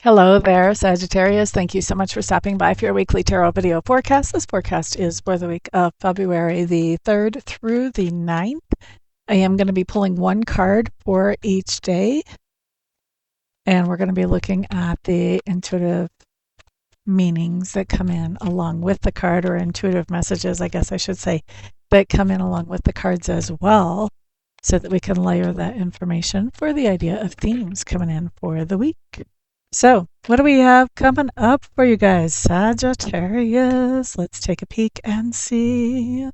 Hello there, Sagittarius. Thank you so much for stopping by for your weekly tarot video forecast. This forecast is for the week of February the 3rd through the 9th. I am going to be pulling one card for each day, and we're going to be looking at the intuitive meanings that come in along with the card, or intuitive messages, I guess I should say, that come in along with the cards as well, so that we can layer that information for the idea of themes coming in for the week. So, what do we have coming up for you guys, Sagittarius? Let's take a peek and see.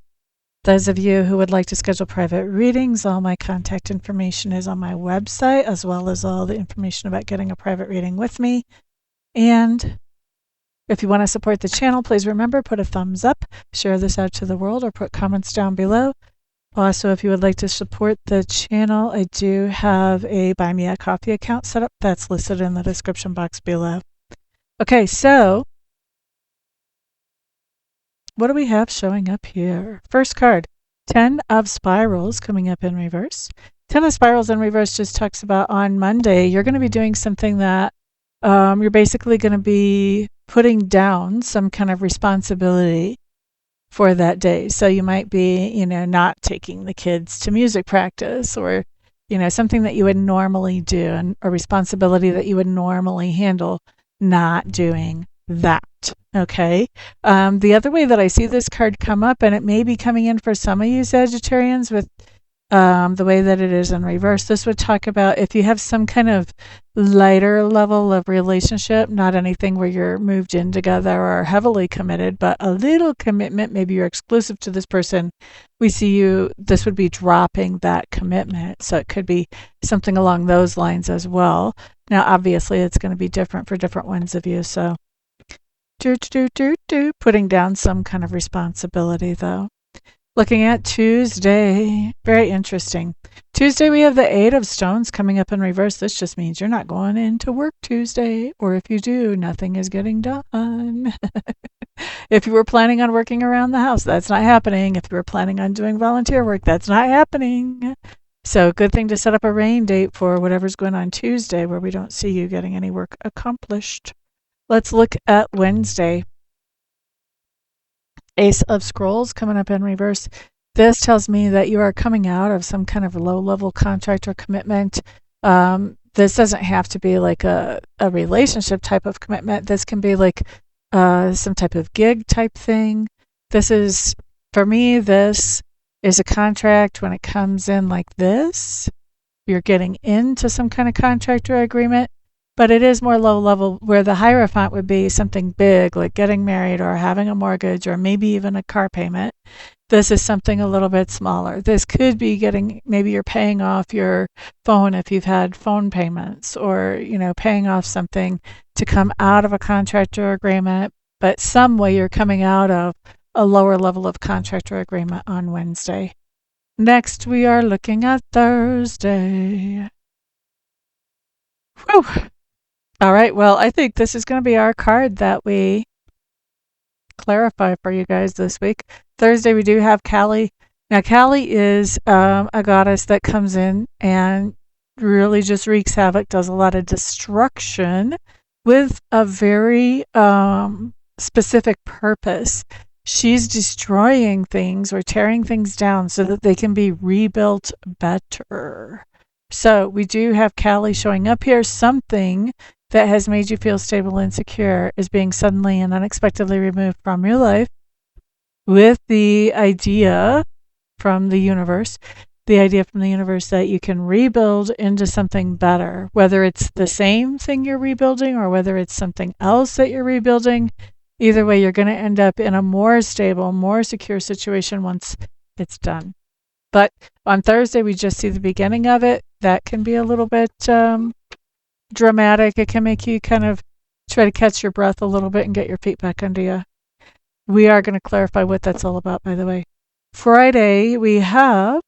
Those of you who would like to schedule private readings, all my contact information is on my website, as well as all the information about getting a private reading with me. And if you want to support the channel, please remember, put a thumbs up, share this out to the world, or put comments down below. Also, if you would like to support the channel, I do have a Buy Me a Coffee account set up that's listed in the description box below. Okay, so what do we have showing up here? First card, 10 of Spirals coming up in reverse. 10 of Spirals in reverse just talks about on Monday, you're going to be doing something that you're basically going to be putting down some kind of responsibility for that day. So you might be, not taking the kids to music practice, or, something that you would normally do, and a responsibility that you would normally handle, not doing that. Okay. The other way that I see this card come up, and it may be coming in for some of you Sagittarians with the way that it is in reverse, this would talk about if you have some kind of lighter level of relationship, not anything where you're moved in together or heavily committed, but a little commitment, maybe you're exclusive to this person, we see this would be dropping that commitment. So it could be something along those lines as well. Now, obviously, it's going to be different for different ones of you. So putting down some kind of responsibility, though. Looking at Tuesday, very interesting. Tuesday, we have the 8 of Stones coming up in reverse. This just means you're not going into work Tuesday, or if you do, nothing is getting done. If you were planning on working around the house, that's not happening. If you were planning on doing volunteer work, that's not happening. So good thing to set up a rain date for whatever's going on Tuesday, where we don't see you getting any work accomplished. Let's look at Wednesday. Ace of Scrolls coming up in reverse. This tells me that you are coming out of some kind of low-level contract or commitment. This doesn't have to be like a relationship type of commitment. This can be like some type of gig type thing. For me, this is a contract when it comes in like this. You're getting into some kind of contract or agreement. But it is more low level, where the Hierophant would be something big, like getting married or having a mortgage or maybe even a car payment. This is something a little bit smaller. This could be maybe you're paying off your phone if you've had phone payments, or, paying off something to come out of a contract or agreement, but some way you're coming out of a lower level of contract or agreement on Wednesday. Next, we are looking at Thursday. Whew. All right, well, I think this is going to be our card that we clarify for you guys this week. Thursday, we do have Kali. Now, Kali is a goddess that comes in and really just wreaks havoc, does a lot of destruction with a very specific purpose. She's destroying things or tearing things down so that they can be rebuilt better. So we do have Kali showing up here. Something that has made you feel stable and secure is being suddenly and unexpectedly removed from your life, with the idea from the universe that you can rebuild into something better, whether it's the same thing you're rebuilding or whether it's something else that you're rebuilding. Either way, you're going to end up in a more stable, more secure situation once it's done. But on Thursday, we just see the beginning of it. That can be a little bit dramatic. It can make you kind of try to catch your breath a little bit and get your feet back under you. We are going to clarify what that's all about, by the way. Friday, we have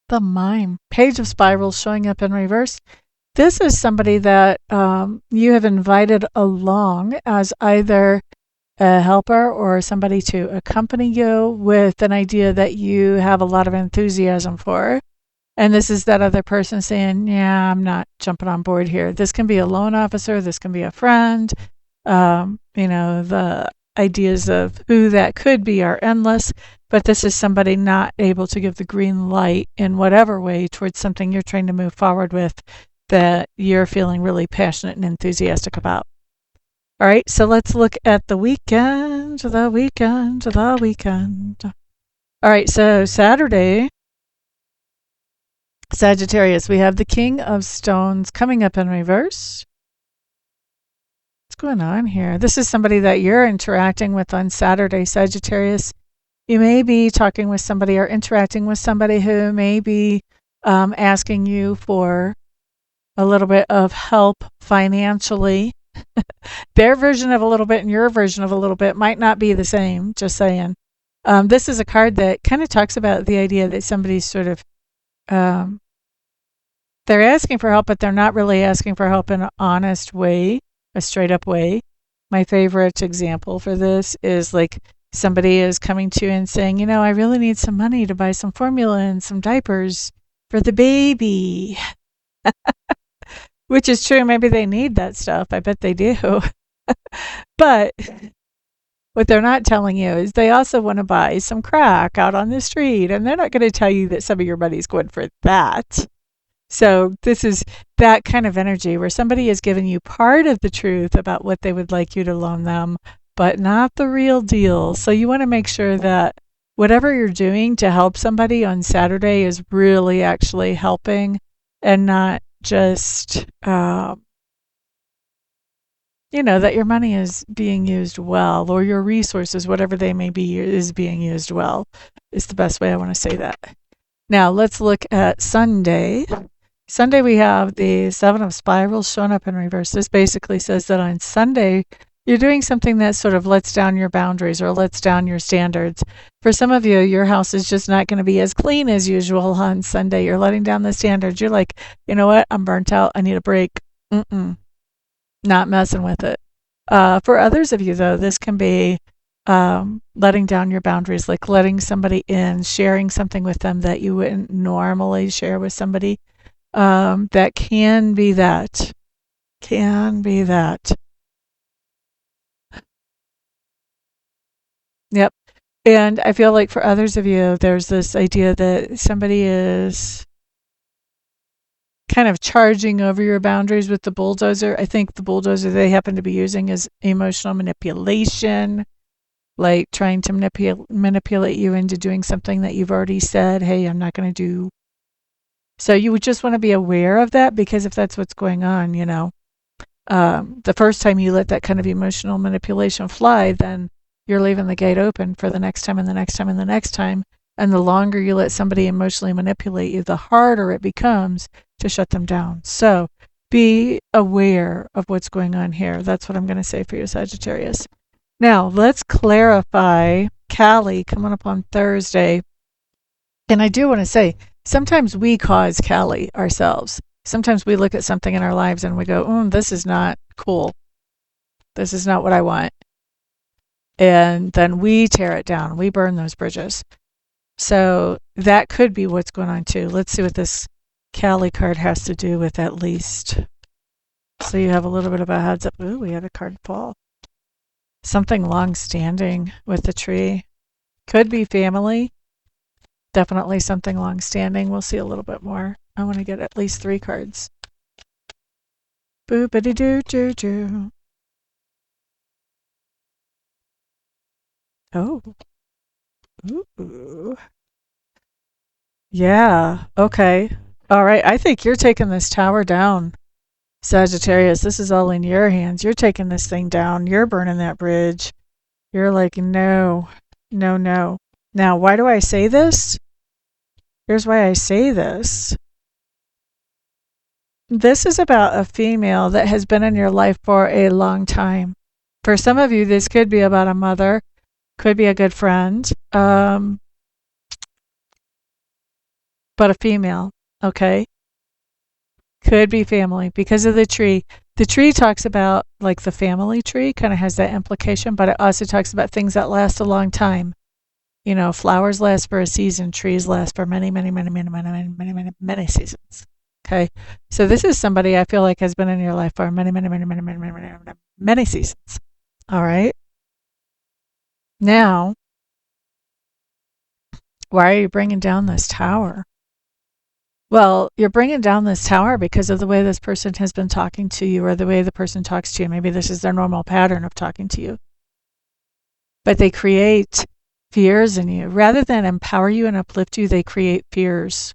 the Mime. Page of Spirals showing up in reverse. This is somebody that you have invited along as either a helper or somebody to accompany you with an idea that you have a lot of enthusiasm for. And this is that other person saying, yeah, I'm not jumping on board here. This can be a loan officer, this can be a friend. The ideas of who that could be are endless, but this is somebody not able to give the green light in whatever way towards something you're trying to move forward with that you're feeling really passionate and enthusiastic about. All right, so let's look at the weekend, the weekend, the weekend. All right, so Saturday, Sagittarius, we have the King of Stones coming up in reverse. What's going on here? This is somebody that you're interacting with on Saturday, Sagittarius. You may be talking with somebody or interacting with somebody who may be asking you for a little bit of help financially. Their version of a little bit and your version of a little bit might not be the same, just saying. This is a card that kind of talks about the idea that somebody's sort of they're asking for help, but they're not really asking for help in an honest way, a straight up way. My favorite example for this is like somebody is coming to you and saying, I really need some money to buy some formula and some diapers for the baby. Which is true. Maybe they need that stuff. I bet they do. But what they're not telling you is they also want to buy some crack out on the street. And they're not going to tell you that some of your money's going for that. So this is that kind of energy where somebody is giving you part of the truth about what they would like you to loan them, but not the real deal. So you want to make sure that whatever you're doing to help somebody on Saturday is really actually helping and not just, that your money is being used well, or your resources, whatever they may be, is being used well, is the best way I want to say that. Now let's look at Sunday. Sunday, we have the Seven of Spirals showing up in reverse. This basically says that on Sunday, you're doing something that sort of lets down your boundaries or lets down your standards. For some of you, your house is just not going to be as clean as usual on Sunday. You're letting down the standards. You're like, you know what? I'm burnt out. I need a break. Not messing with it. For others of you, though, this can be letting down your boundaries, like letting somebody in, sharing something with them that you wouldn't normally share with somebody. That can be that. Can be that. Yep. And I feel like for others of you, there's this idea that somebody is kind of charging over your boundaries with the bulldozer. I think the bulldozer they happen to be using is emotional manipulation, like trying to manipulate you into doing something that you've already said, hey, I'm not going to do. So you would just want to be aware of that, because if that's what's going on, the first time you let that kind of emotional manipulation fly, then you're leaving the gate open for the next time and the next time and the next time. And the longer you let somebody emotionally manipulate you, the harder it becomes to shut them down. So be aware of what's going on here. That's what I'm going to say for you, Sagittarius. Now, let's clarify Cali coming up on Thursday. And I do want to say, sometimes we cause Cali ourselves. Sometimes we look at something in our lives and we go, this is not cool. This is not what I want. And then we tear it down. We burn those bridges. So that could be what's going on too. Let's see what this Cali card has to do with at least. So you have a little bit of a heads up. Ooh, we had a card fall. Something long-standing with the tree. Could be family. Definitely something long-standing. We'll see a little bit more. I want to get at least 3 cards. Boop-a-dee-doo-doo-doo. Oh. Ooh. Yeah. Okay. All right. I think you're taking this tower down, Sagittarius. This is all in your hands. You're taking this thing down. You're burning that bridge. You're like, no, no, no. Now, why do I say this? Here's why I say this. This is about a female that has been in your life for a long time. For some of you, this could be about a mother, could be a good friend, but a female, okay? Could be family because of the tree. The tree talks about, like the family tree, kind of has that implication, but it also talks about things that last a long time. You know, flowers last for a season, trees last for many, many, many, many, many, many, many, many, many seasons. Okay. So this is somebody I feel like has been in your life for many, many, many, many, many, many, many, many, many seasons. All right. Now, why are you bringing down this tower? Well, you're bringing down this tower because of the way this person has been talking to you or the way the person talks to you. Maybe this is their normal pattern of talking to you. But they create fears in you. Rather than empower you and uplift you, they create fears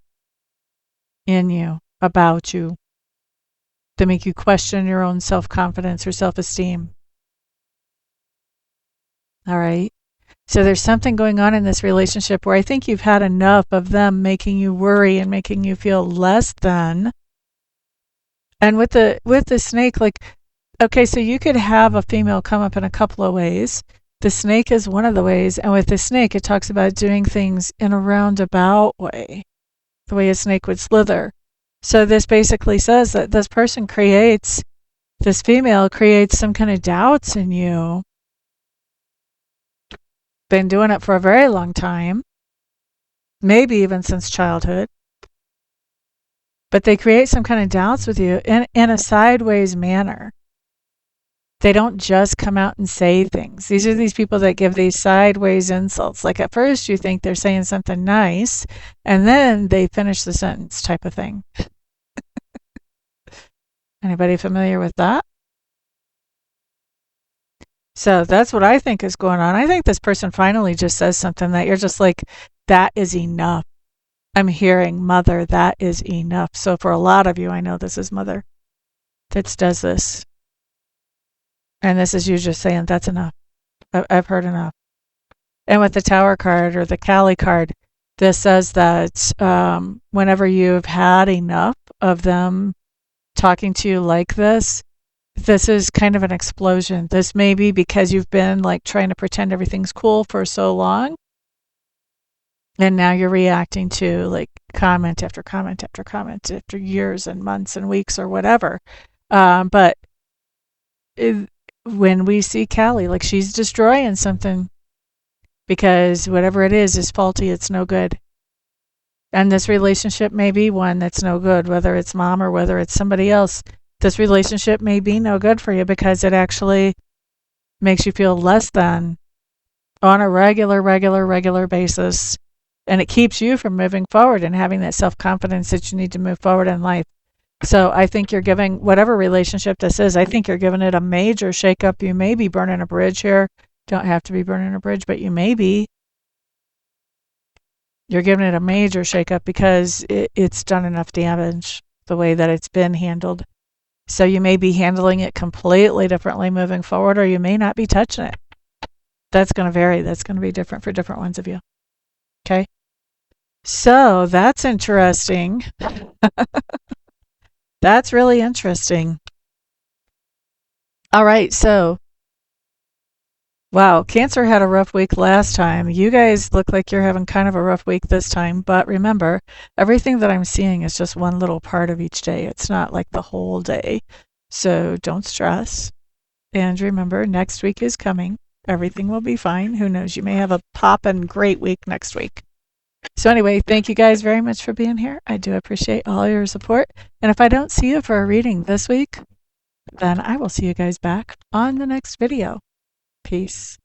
in you, about you, that make you question your own self-confidence or self-esteem. All right? So there's something going on in this relationship where I think you've had enough of them making you worry and making you feel less than. And with the snake, like, okay, so you could have a female come up in a couple of ways. The snake is one of the ways, and with the snake, it talks about doing things in a roundabout way, the way a snake would slither. So this basically says that this female creates some kind of doubts in you. Been doing it for a very long time, maybe even since childhood. But they create some kind of doubts with you in a sideways manner. They don't just come out and say things. These are these people that give these sideways insults. Like at first you think they're saying something nice, and then they finish the sentence type of thing. Anybody familiar with that? So that's what I think is going on. I think this person finally just says something that you're just like, that is enough. I'm hearing mother, that is enough. So for a lot of you, I know this is mother that does this. And this is you just saying, that's enough. I've heard enough. And with the Tower card or the Kali card, this says that whenever you've had enough of them talking to you like this is kind of an explosion. This may be because you've been like trying to pretend everything's cool for so long. And now you're reacting to like comment after comment after comment after years and months and weeks or whatever. But when we see Kali, like she's destroying something because whatever it is faulty, it's no good. And this relationship may be one that's no good, whether it's mom or whether it's somebody else. This relationship may be no good for you because it actually makes you feel less than on a regular basis. And it keeps you from moving forward and having that self-confidence that you need to move forward in life. So I think you're giving, whatever relationship this is, I think you're giving it a major shakeup. You may be burning a bridge here. Don't have to be burning a bridge, but you may be. You're giving it a major shakeup because it's done enough damage the way that it's been handled. So you may be handling it completely differently moving forward, or you may not be touching it. That's going to vary. That's going to be different for different ones of you. Okay? So that's interesting. That's really interesting. All right, so wow, Cancer had a rough week last time. You guys look like you're having kind of a rough week this time, but remember, everything that I'm seeing is just one little part of each day. It's not like the whole day. So don't stress. And remember, next week is coming. Everything will be fine. Who knows? You may have a poppin' great week next week. So anyway, thank you guys very much for being here. I do appreciate all your support. And if I don't see you for a reading this week, then I will see you guys back on the next video. Peace.